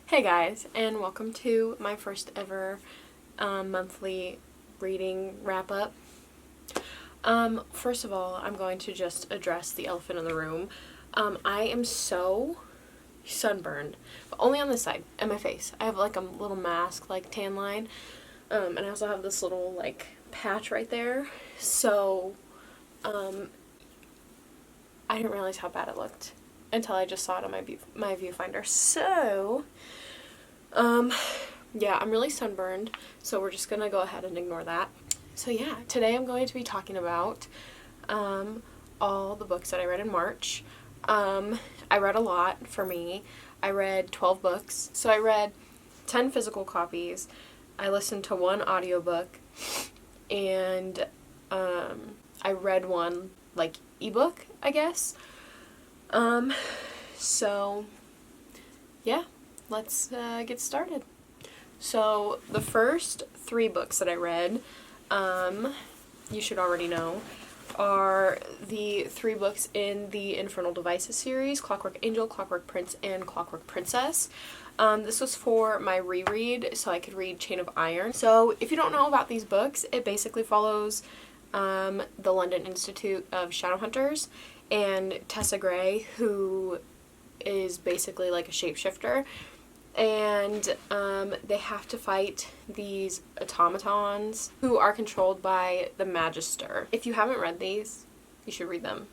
Hey guys, and welcome to my first ever monthly reading wrap-up. First of all, I'm going to just address the elephant in the room. I am so sunburned, but only on this side, and my face. I have like a little mask, like tan line, and I also have this little like patch right there, so I didn't realize how bad it looked until I just saw it on my viewfinder. So, yeah, I'm really sunburned, so we're just gonna go ahead and ignore that. So yeah, today I'm going to be talking about all the books that I read in March. I read a lot for me. I read 12 books. So I read 10 physical copies. I listened to one audiobook, and I read one like ebook, I guess. So yeah, let's get started. So the first 3 books that I read, you should already know, are the 3 books in the Infernal Devices series: Clockwork Angel, Clockwork Prince, and Clockwork Princess. This was for my reread, so I could read Chain of Iron. So if you don't know about these books, it basically follows the London Institute of Shadowhunters and Tessa Gray, who is basically like a shapeshifter, and they have to fight these automatons who are controlled by the Magister. If you haven't read these, you should read them.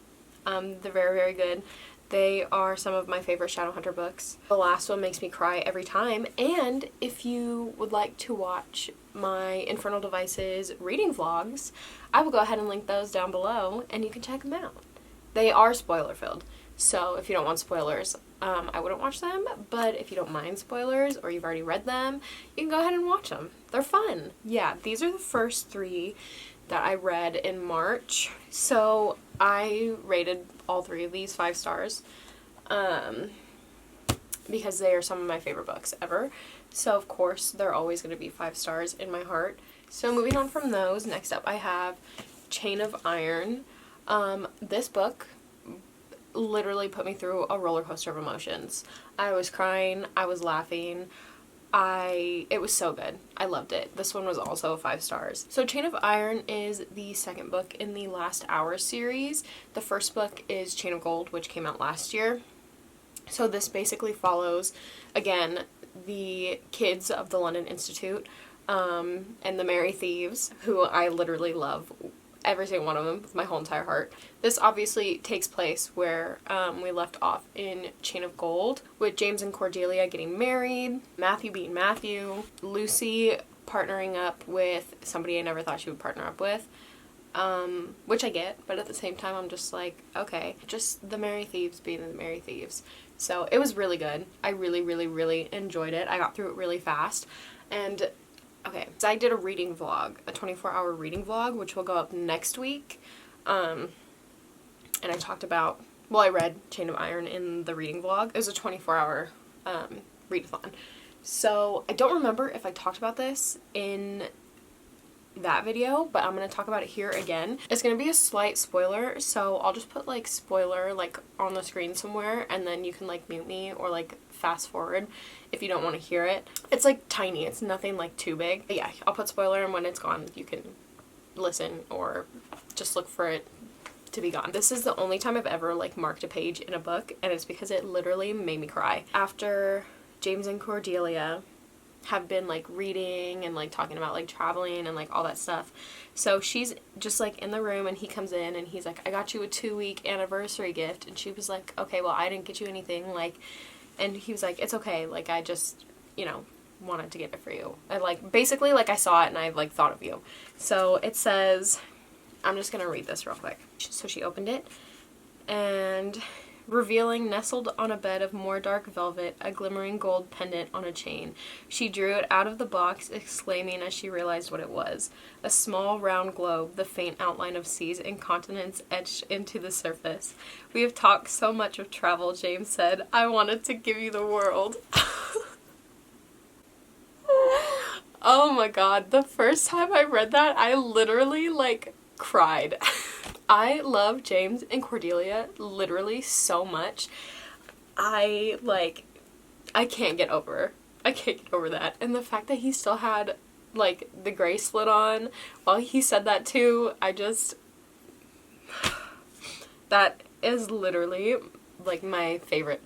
They're very, very good. They are some of my favorite Shadowhunter books. The last one makes me cry every time, and if you would like to watch my Infernal Devices reading vlogs, I will go ahead and link those down below, and you can check them out. They are spoiler-filled, so if you don't want spoilers, I wouldn't watch them, but if you don't mind spoilers or you've already read them, you can go ahead and watch them. They're fun. Yeah, these are the first 3 that I read in March, so I rated all 3 of these 5 stars, because they are some of my favorite books ever, so of course they're always going to be 5 stars in my heart. So moving on from those, next up I have Chain of Iron. This book literally put me through a roller coaster of emotions. I was crying, I was laughing, it was so good. I loved it. This one was also 5 stars. So Chain of Iron is the second book in the Last Hour series. The first book is Chain of Gold, which came out last year. So this basically follows, again, the kids of the London Institute, and the Merry Thieves, who I literally love. Every single one of them with my whole entire heart. This obviously takes place where we left off in Chain of Gold, with James and Cordelia getting married, Matthew being Matthew, Lucy partnering up with somebody I never thought she would partner up with, which I get, but at the same time I'm just like, okay, just the Merry Thieves being the Merry Thieves. So it was really good. I really, really, really enjoyed it. I got through it really fast, and okay, so I did a reading vlog, a 24-hour reading vlog, which will go up next week, and I talked about, well, I read Chain of Iron in the reading vlog. It was a 24-hour readathon. So I don't remember if I talked about this in that video, but I'm going to talk about it here again. It's going to be a slight spoiler, so I'll just put like spoiler like on the screen somewhere, and then you can like mute me or like fast forward if you don't want to hear it. It's like tiny, it's nothing like too big. But yeah, I'll put spoiler, and when it's gone you can listen or just look for it to be gone. This is the only time I've ever like marked a page in a book, and it's because it literally made me cry. After James and Cordelia have been like reading and like talking about like traveling and like all that stuff, so she's just like in the room, and he comes in and he's like, I got you a 2-week anniversary gift, and she was like, okay, well, I didn't get you anything, like, and he was like, it's okay, like, I just, you know, wanted to get it for you. I like, basically, like, I saw it and I like thought of you. So it says, I'm just gonna read this real quick. So she opened it, and revealing, nestled on a bed of more dark velvet, a glimmering gold pendant on a chain. She drew it out of the box, exclaiming as she realized what it was. A small round globe, the faint outline of seas and continents etched into the surface. We have talked so much of travel, James said. I wanted to give you the world. Oh my god, the first time I read that, I literally like cried. I love James and Cordelia literally so much. I can't get over I can't get over that. And the fact that he still had, like, the gray slit on while he said that too, I just... That is literally, like, my favorite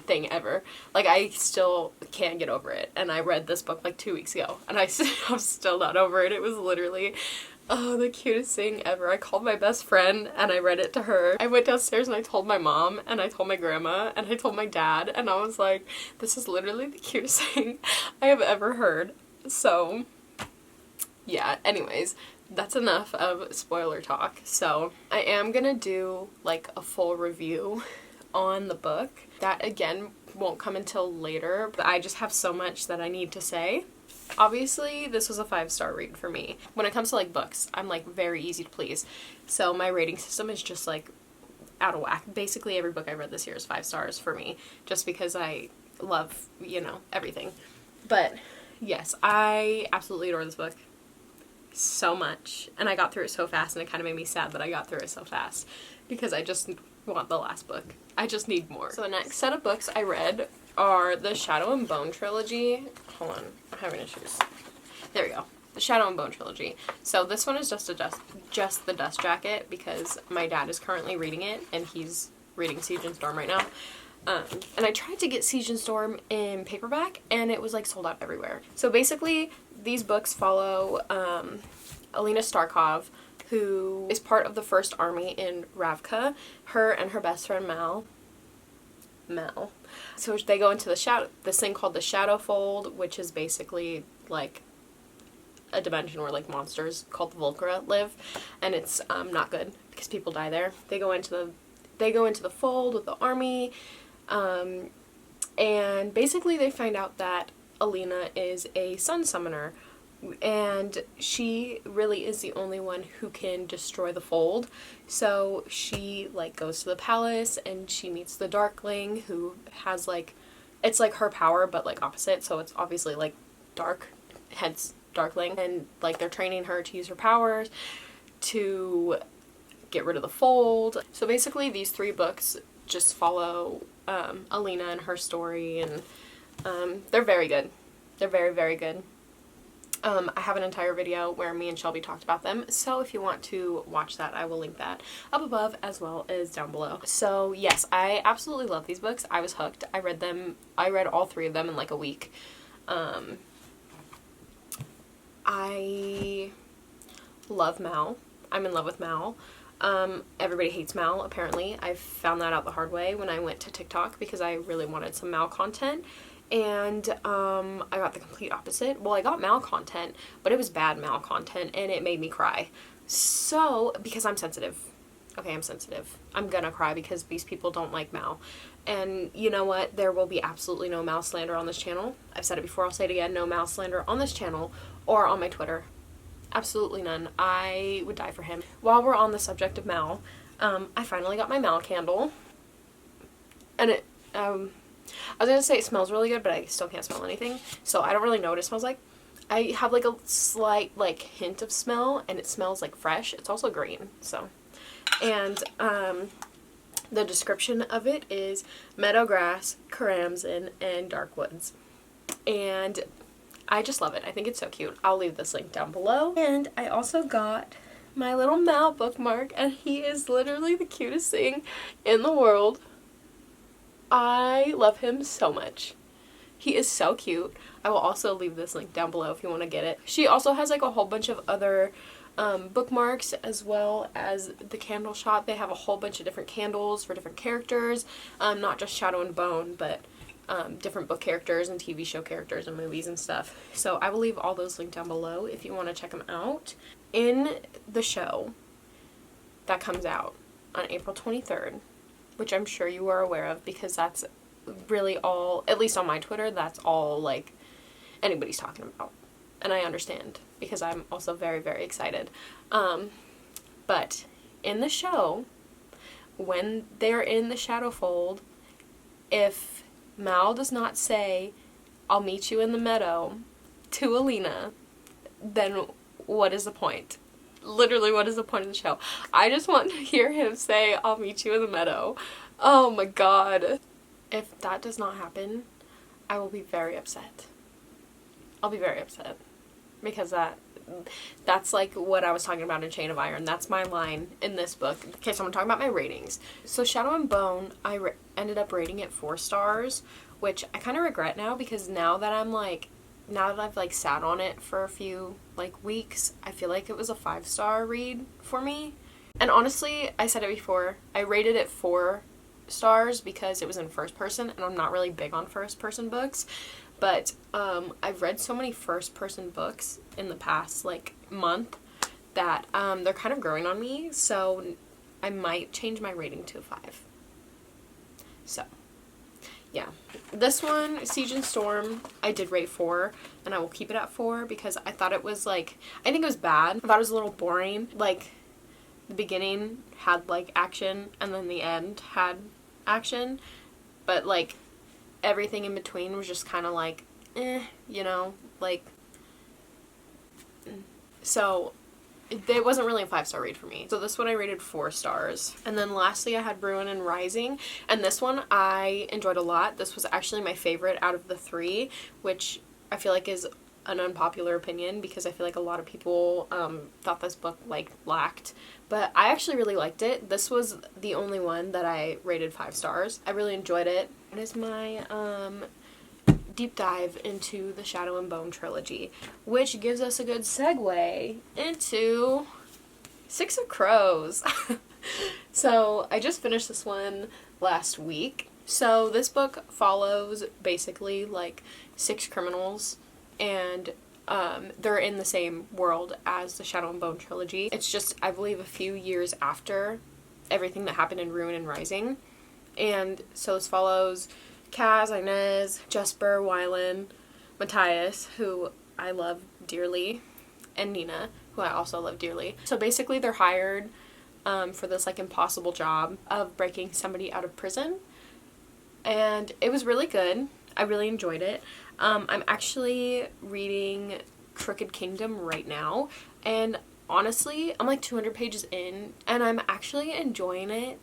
thing ever. Like, I still can't get over it. And I read this book, like, 2 weeks ago. And I'm still not over it. It was literally... Oh, the cutest thing ever. I called my best friend and I read it to her. I went downstairs and I told my mom and I told my grandma and I told my dad, and I was like, this is literally the cutest thing I have ever heard. So, yeah, anyways, that's enough of spoiler talk. So, I am gonna do like a full review on the book. That again won't come until later, but I just have so much that I need to say. Obviously, this was a 5-star read for me. When it comes to, like, books, I'm, like, very easy to please. So my rating system is just, like, out of whack. Basically, every book I read this year is 5 stars for me. Just because I love, you know, everything. But, yes, I absolutely adore this book so much. And I got through it so fast, and it kind of made me sad that I got through it so fast. Because I just want the last book. I just need more. So the next set of books I read are the Shadow and Bone trilogy. Hold on, I'm having issues. There we go. The Shadow and Bone trilogy. So this one is just the dust jacket because my dad is currently reading it and he's reading Siege and Storm right now. And I tried to get Siege and Storm in paperback and it was like sold out everywhere. So basically these books follow Alina Starkov, who is part of the First Army in Ravka. Her and her best friend Mal. So they go into this thing called the Shadow Fold, which is basically like a dimension where like monsters called the Volcra live, and it's not good because people die there. They go into the fold with the army, and basically they find out that Alina is a sun summoner, and she really is the only one who can destroy the fold. So she like goes to the palace and she meets the Darkling, who has like, it's like her power but like opposite, so it's obviously like dark, hence Darkling, and like they're training her to use her powers to get rid of the fold. So basically these 3 books just follow Alina and her story, and they're very good. They're very, very good. I have an entire video where me and Shelby talked about them, so if you want to watch that, I will link that up above as well as down below. So yes, I absolutely love these books. I was hooked. I read all 3 of them in like a week. I love Mal. I'm in love with Mal. Everybody hates Mal, apparently. I found that out the hard way when I went to TikTok because I really wanted some Mal content. And I got the complete opposite. Well, I got Mal content, but it was bad Mal content, and it made me cry. So, because I'm sensitive. Okay, I'm sensitive. I'm gonna cry because these people don't like Mal. And you know what? There will be absolutely no Mal slander on this channel. I've said it before, I'll say it again. No Mal slander on this channel or on my Twitter. Absolutely none. I would die for him. While we're on the subject of Mal, I finally got my Mal candle. And it, I was gonna say it smells really good, but I still can't smell anything, so I don't really know what it smells like. I have like a slight like hint of smell, and it smells like fresh. It's also green, so. And the description of it is meadow grass, caramzin, and dark woods. And I just love it. I think it's so cute. I'll leave this link down below. And I also got my little Mal bookmark, and he is literally the cutest thing in the world. I love him so much. He is so cute. I will also leave this link down below if you want to get it. She also has like a whole bunch of other bookmarks, as well as the candle shop. They have a whole bunch of different candles for different characters, not just Shadow and Bone, but different book characters and TV show characters and movies and stuff. So I will leave all those linked down below if you want to check them out. In the show that comes out on April 23rd, which I'm sure you are aware of because that's really all, at least on my Twitter, that's all like anybody's talking about. And I understand because I'm also very, very excited. But in the show, when they're in the Shadow Fold, if Mal does not say, "I'll meet you in the meadow," to Alina, then what is the point? Literally, what is the point of the show? I just want to hear him say, "I'll meet you in the meadow." Oh my god. If that does not happen, I will be very upset. I'll be very upset. Because that's like what I was talking about in Chain of Iron. That's my line in this book. Okay, so I'm talking about my ratings. So Shadow and Bone, I ended up rating it 4 stars, which I kind of regret now, because now that I've like sat on it for a few like weeks, I feel like it was a 5-star read for me. And honestly, I said it before, I rated it 4 stars because it was in first person, and I'm not really big on first person books. But I've read so many first-person books in the past, like, month that they're kind of growing on me, so I might change my rating to a 5. So, yeah. This one, Siege and Storm, I did rate 4, and I will keep it at 4 because I thought it was, like, I think it was bad. I thought it was a little boring. Like, the beginning had, like, action, and then the end had action, but, like, everything in between was just kind of like, you know, like, so it wasn't really a 5-star read for me. So this one I rated 4 stars. And then lastly I had Bruin and Rising, and this one I enjoyed a lot. This was actually my favorite out of the 3, which I feel like is an unpopular opinion because I feel like a lot of people thought this book like lacked, but I actually really liked it. This was the only one that I rated 5 stars. I really enjoyed it. It is my deep dive into the Shadow and Bone trilogy, which gives us a good segue into Six of Crows. So I just finished this one last week. So this book follows basically like 6 criminals, and they're in the same world as the Shadow and Bone trilogy. It's just, I believe, a few years after everything that happened in Ruin and Rising. And so this follows Kaz, Inez, Jesper, Wylan, Matthias, who I love dearly, and Nina, who I also love dearly. So basically they're hired for this like impossible job of breaking somebody out of prison. And it was really good. I really enjoyed it. I'm actually reading Crooked Kingdom right now, and honestly, I'm like 200 pages in, and I'm actually enjoying it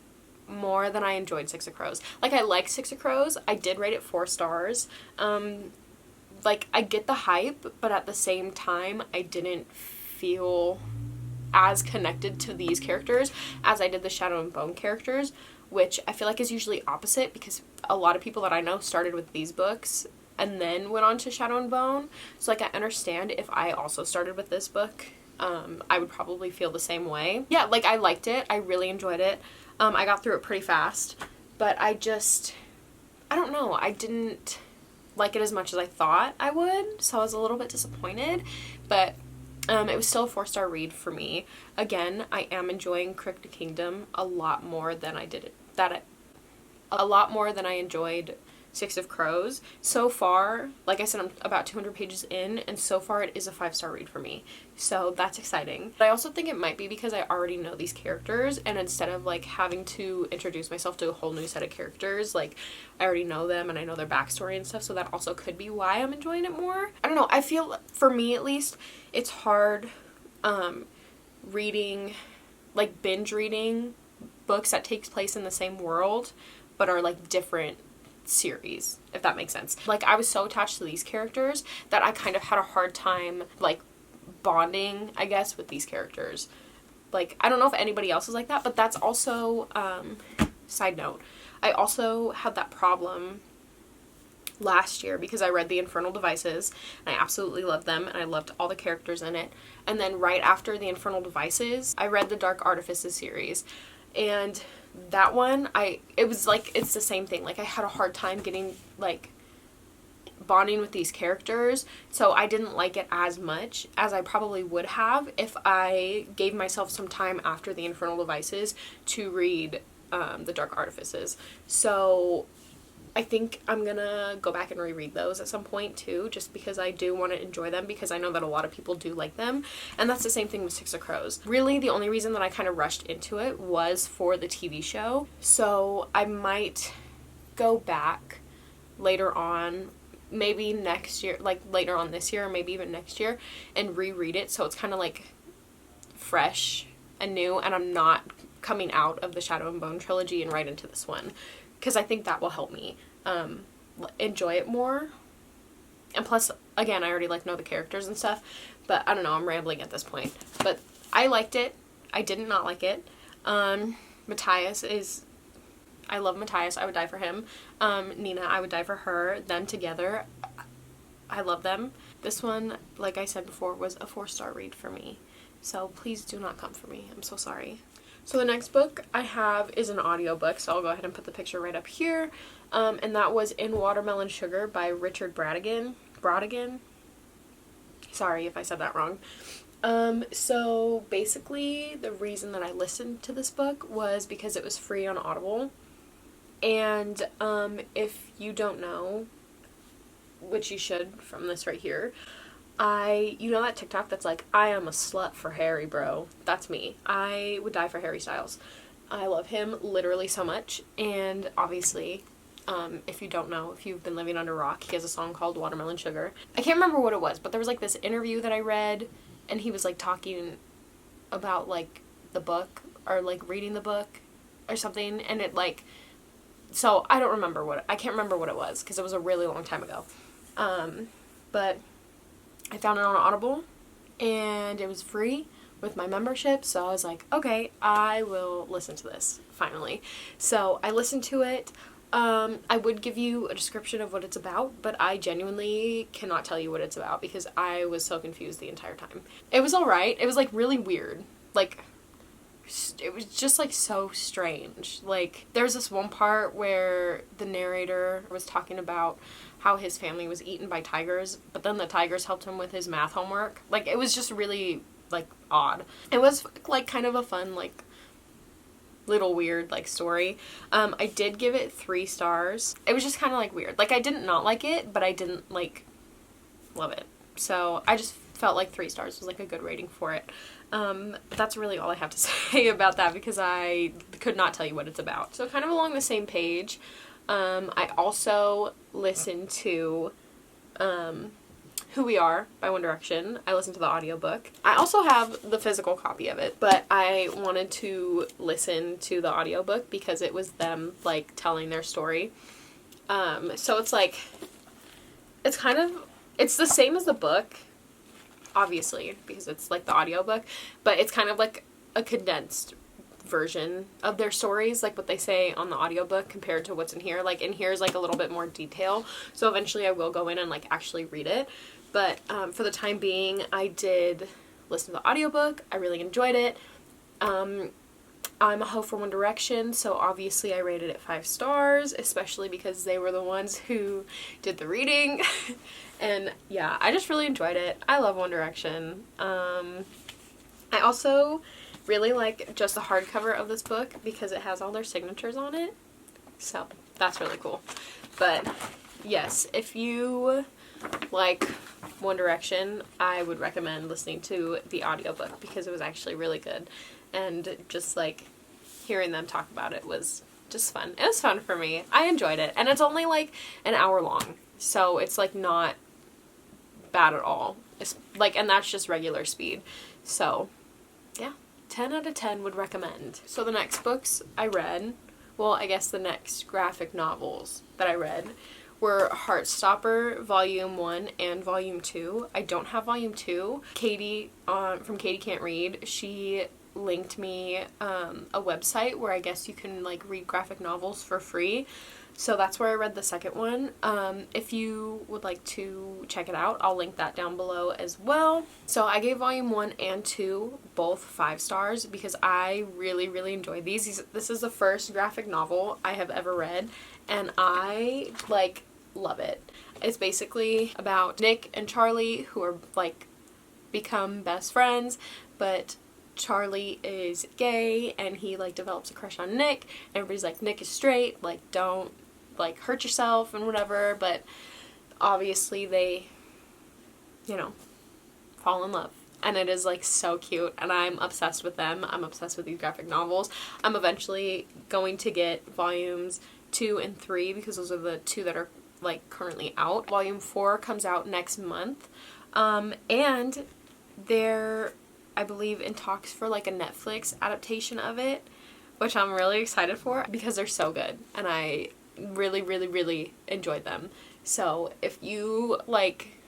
more than I enjoyed Six of Crows. Like, I like Six of Crows. I did rate it 4 stars. Like, I get the hype, but at the same time, I didn't feel as connected to these characters as I did the Shadow and Bone characters, which I feel like is usually opposite, because a lot of people that I know started with these books and then went on to Shadow and Bone. So, like, I understand if I also started with this book, I would probably feel the same way. Yeah, like, I liked it. I really enjoyed it. I got through it pretty fast, but I don't know, I didn't like it as much as I thought I would, so I was a little bit disappointed, but it was still a 4-star read for me. Again, I am enjoying Crooked Kingdom a lot more than I enjoyed Six of Crows. So far, like I said, I'm about 200 pages in, and so far it is a 5-star read for me. So that's exciting. But I also think it might be because I already know these characters, and instead of like having to introduce myself to a whole new set of characters, like I already know them and I know their backstory and stuff, so that also could be why I'm enjoying it more. I don't know, I feel, for me at least, it's hard reading, like binge reading books that takes place in the same world but are like different series, if that makes sense. Like, I was so attached to these characters that I kind of had a hard time like bonding, I guess, with these characters. Like, I don't know if anybody else is like that, but that's also side note, I also had that problem last year because I read the Infernal Devices and I absolutely loved them and I loved all the characters in it, and then right after the Infernal Devices I read the Dark Artifices series, and that one, it was like, it's the same thing. Like, I had a hard time getting, like, bonding with these characters, so I didn't like it as much as I probably would have if I gave myself some time after the Infernal Devices to read the Dark Artifices. So I think I'm gonna go back and reread those at some point too, just because I do want to enjoy them, because I know that a lot of people do like them. And that's the same thing with Six of Crows. Really, the only reason that I kind of rushed into it was for the TV show. So I might go back later on, maybe next year, like later on this year, or maybe even next year, and reread it so it's kind of like fresh and new, and I'm not coming out of the Shadow and Bone trilogy and right into this one, because I think that will help me enjoy it more. And plus, again, I already like know the characters and stuff, but I don't know, I'm rambling at this point. But I liked it. I did not like it. Matthias is, I love Matthias. I would die for him. Nina, I would die for her. Them together, I love them. This one, like I said before, was a 4-star read for me. So please do not come for me. I'm so sorry. So the next book I have is an audiobook, so I'll go ahead and put the picture right up here. And that was In Watermelon Sugar by Richard Brodigan. Sorry if I said that wrong. So basically the reason that I listened to this book was because it was free on Audible. And if you don't know, which you should from this right here, you know that TikTok that's like, I am a slut for Harry, bro? That's me. I would die for Harry Styles. I love him literally so much. And obviously, if you don't know, if you've been living under a rock, he has a song called Watermelon Sugar. I can't remember what it was, but there was like this interview that I read, and he was like talking about like the book, or like reading the book or something, and it like, so I can't remember what it was because it was a really long time ago. But I found it on Audible, and it was free with my membership, so I was like, okay, I will listen to this, finally. So I listened to it. I would give you a description of what it's about, but I genuinely cannot tell you what it's about because I was so confused the entire time. It was alright. It was, like, really weird. Like, it was just, like, so strange. Like, there's this one part where the narrator was talking about how his family was eaten by tigers, but then the tigers helped him with his math homework. Like, it was just really, like, odd. It was, like, kind of a fun, like, little weird, like, story. I did give it 3 stars. It was just kind of, like, weird. Like, I didn't not like it, but I didn't, like, love it. So, I just felt like 3 stars was, like, a good rating for it. But that's really all I have to say about that because I could not tell you what it's about. So, kind of along the same page, I also listened to Who We Are by One Direction. I listened to the audiobook. I also have the physical copy of it, but I wanted to listen to the audiobook because it was them, like, telling their story. So it's like, it's the same as the book, obviously, because it's, like, the audiobook, but it's kind of like a condensed version of their stories, like what they say on the audiobook compared to what's in here. Like, in here is, like, a little bit more detail, so eventually I will go in and, like, actually read it. But for the time being, I did listen to the audiobook. I really enjoyed it. I'm a hoe for One Direction, so obviously I rated it 5 stars, especially because they were the ones who did the reading. And yeah, I just really enjoyed it. I love One Direction. I also really like just the hardcover of this book because it has all their signatures on it. So that's really cool. But yes, if you like One Direction, I would recommend listening to the audiobook because it was actually really good. And just, like, hearing them talk about it was just fun. It was fun for me. I enjoyed it. And it's only, like, an hour long. So it's, like, not bad at all. It's, like, and that's just regular speed. So, yeah. 10 out of 10 would recommend. So the next books I read, well, I guess the next graphic novels that I read were Heartstopper Volume 1 and Volume 2. I don't have Volume 2. Katie, from Katie Can't Read, she linked me a website where I guess you can, like, read graphic novels for free. So that's where I read the second one. If you would like to check it out, I'll link that down below as well. So I gave Volume 1 and 2 both 5 stars because I really, really enjoyed these. This is the first graphic novel I have ever read, and I, like, love it. It's basically about Nick and Charlie who are, like, become best friends, but Charlie is gay and he, like, develops a crush on Nick. Everybody's like, Nick is straight, like, don't, like, hurt yourself and whatever, but obviously they, you know, fall in love. And it is, like, so cute, and I'm obsessed with them. I'm obsessed with these graphic novels. I'm eventually going to get volumes 2 and 3 because those are the 2 that are, like, currently out. Volume 4 comes out next month, and they're, I believe, in talks for, like, a Netflix adaptation of it, which I'm really excited for because they're so good, and I really, really, really enjoyed them. So if you like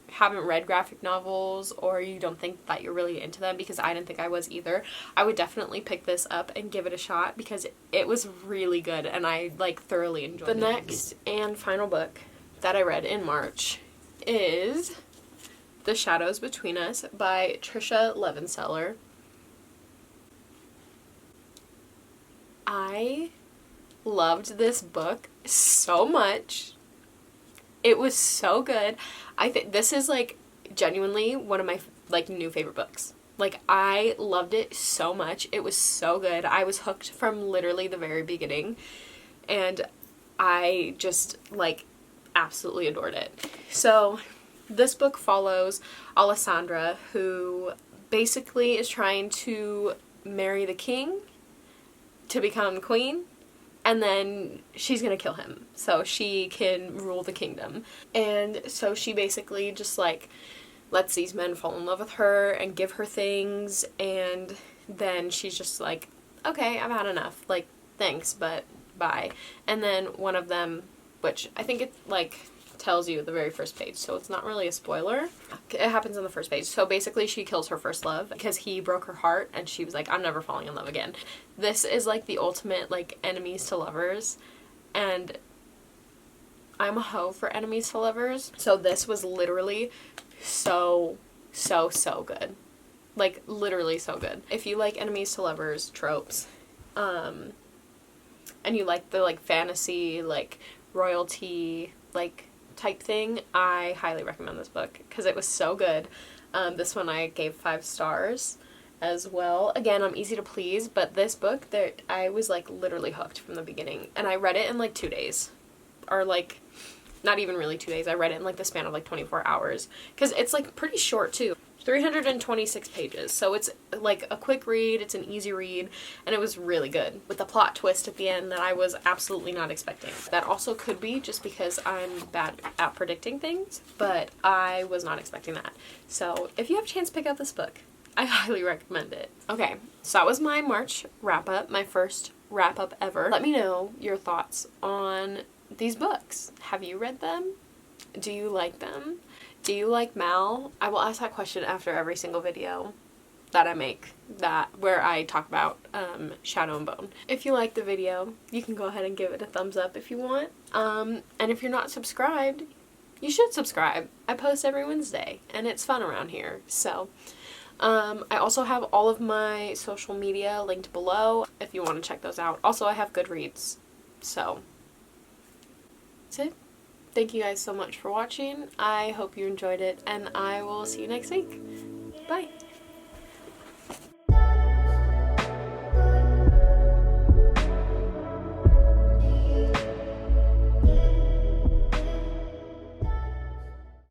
haven't read graphic novels, or you don't think that you're really into them, because I didn't think I was either, I would definitely pick this up and give it a shot, because it was really good and I like thoroughly enjoyed it. The next and final book that I read in March is The Shadows Between Us by Trisha Levenseller. I loved this book so much. It was so good. I think this is like genuinely one of my like new favorite books. Like, I loved it so much. It was so good. I was hooked from literally the very beginning, and I just like absolutely adored it. So this book follows Alessandra, who basically is trying to marry the king to become queen, and then she's gonna kill him so she can rule the kingdom. And so she basically just like lets these men fall in love with her and give her things, and then she's just like, okay, I've had enough, like, thanks, but bye. And then one of them, which I think it like tells you at the very first page, so it's not really a spoiler. It happens on the first page. So basically she kills her first love because he broke her heart, and she was like, I'm never falling in love again. This is like the ultimate like enemies to lovers, and I'm a hoe for enemies to lovers. So this was literally so good. Like, literally so good. If you like enemies to lovers tropes, and you like the like fantasy, like royalty, like type thing, I highly recommend this book because it was so good. This one I gave 5 stars as well. Again, I'm easy to please, but this book, I was like literally hooked from the beginning, and I read it in like 2 days, or like not even really 2 days. I read it in like the span of like 24 hours because it's like pretty short too. 326 pages, so it's like a quick read, it's an easy read, and it was really good with a plot twist at the end that I was absolutely not expecting. That also could be just because I'm bad at predicting things, but I was not expecting that. So if you have a chance to pick up this book, I highly recommend it. Okay, so that was my March wrap-up, my first wrap-up ever. Let me know your thoughts on these books. Have you read them? Do you like them? Do you like Mal? I will ask that question after every single video that I make, where I talk about Shadow and Bone. If you like the video, you can go ahead and give it a thumbs up if you want. And if you're not subscribed, you should subscribe. I post every Wednesday, and it's fun around here. So, I also have all of my social media linked below if you want to check those out. Also, I have Goodreads. So, that's it. Thank you guys so much for watching. I hope you enjoyed it, and I will see you next week. Bye!